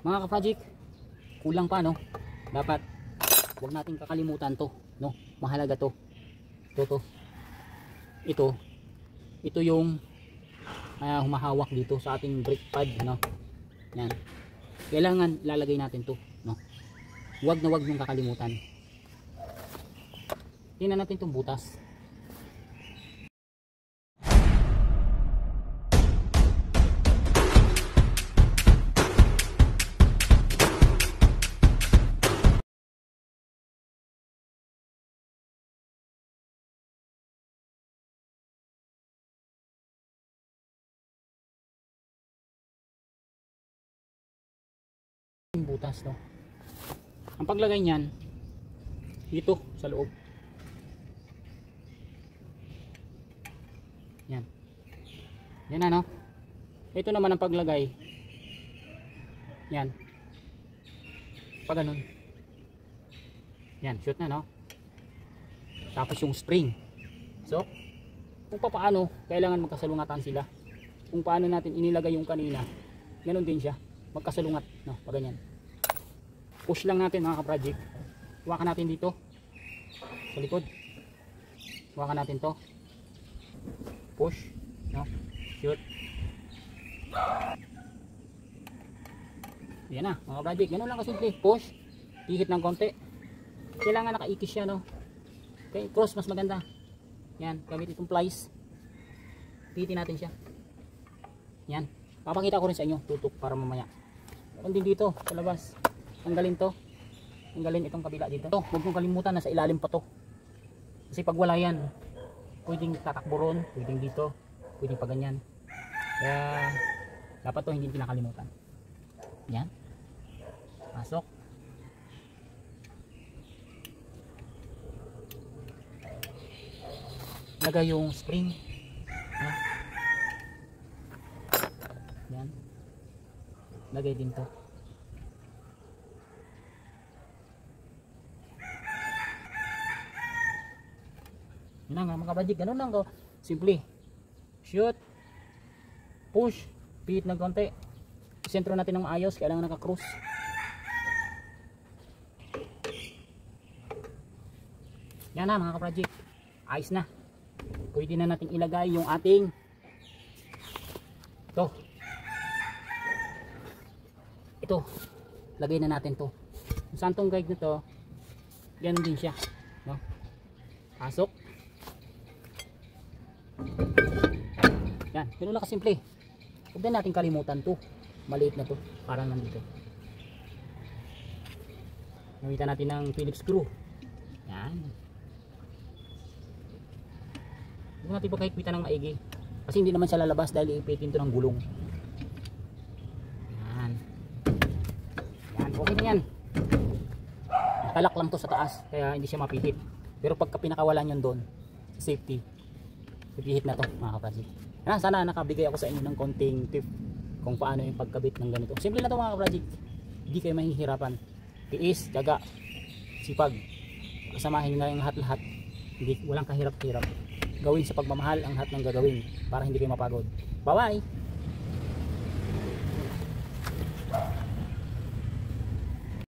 Mga ka-project, kulang pa, no? Dapat wag nating kakalimutan to, no? Mahalaga to. Ito yung humahawak dito sa ating brake pad, no? Yan. Kailangan lalagay natin to, no? Wag niyong kakalimutan. Tingnan natin itong butas. Butas, no? Ang paglagay niyan dito sa loob. Yan. Yan na, no? Ito naman ang paglagay. Yan. Pag ganun. Yan, shoot na, no? Tapos yung spring. So, kung paano kailangan magkasalungatan sila. Kung paano natin inilagay yung kanina, ganoon din siya. Magkasalungat, no? Pag ganyan. Push lang natin, mga ka-project. Hawakan natin dito sa likod. Hawakan natin to. Push, no? Shoot. Yan na, mga ka-project. Ganun lang kasimple. Push. Pihit ng konti. Kailangan nakaikis siya, no? Okay, cross mas maganda. Yan, gamit itong plies. Pihitin natin siya. Yan. Papakita ko rin sa inyo, tutok para mamaya. Meron din dito sa labas. Tanggalin to. Tanggalin itong kabila dito. Huwag mong kalimutan, nasa ilalim pa to. Kasi pag wala yan, pwedeng tatakbo ron, pwedeng dito, pwedeng pa ganyan. Kaya dapat to hindi pinakalimutan. Yan. Pasok. Lagay yung spring. Yan. Lagay din to. Yan nga mga kabadjik, ganun lang to. Simple. Shoot. Push. Pihit ng konti. Sentro natin ng maayos, kailangan naka-cross. Yan na mga kabadjik. Ayos na. Pwede na natin ilagay yung ating ito, lagay na natin to. Yung santong guide na to, ganun din siya, no? Pasok. Yan, ganun lang kasimple. Huwag na natin kalimutan to. Maliit na to, parang nandito. Gamitan natin ng Phillips screw. Yan. Huwag natin pagkahigpitan ng maigi. Kasi hindi naman siya lalabas dahil ipitin to ng gulong. Okay na yan. Nakalak lang to sa taas, kaya hindi siya mapihit. Pero pagka pinakawalan yun doon, safety, pipihit na to mga ka-project. Sana nakabigay ako sa inyo ng konting tip kung paano yung pagkabit ng ganito. Simple na to mga ka-project. Hindi kayo mahihirapan. Tiis, tiyaga, sipag. Kasamahin nga yung lahat-lahat. Walang kahirap-hirap. Gawin sa pagmamahal ang lahat ng gagawin para hindi kayo mapagod. Bye bye!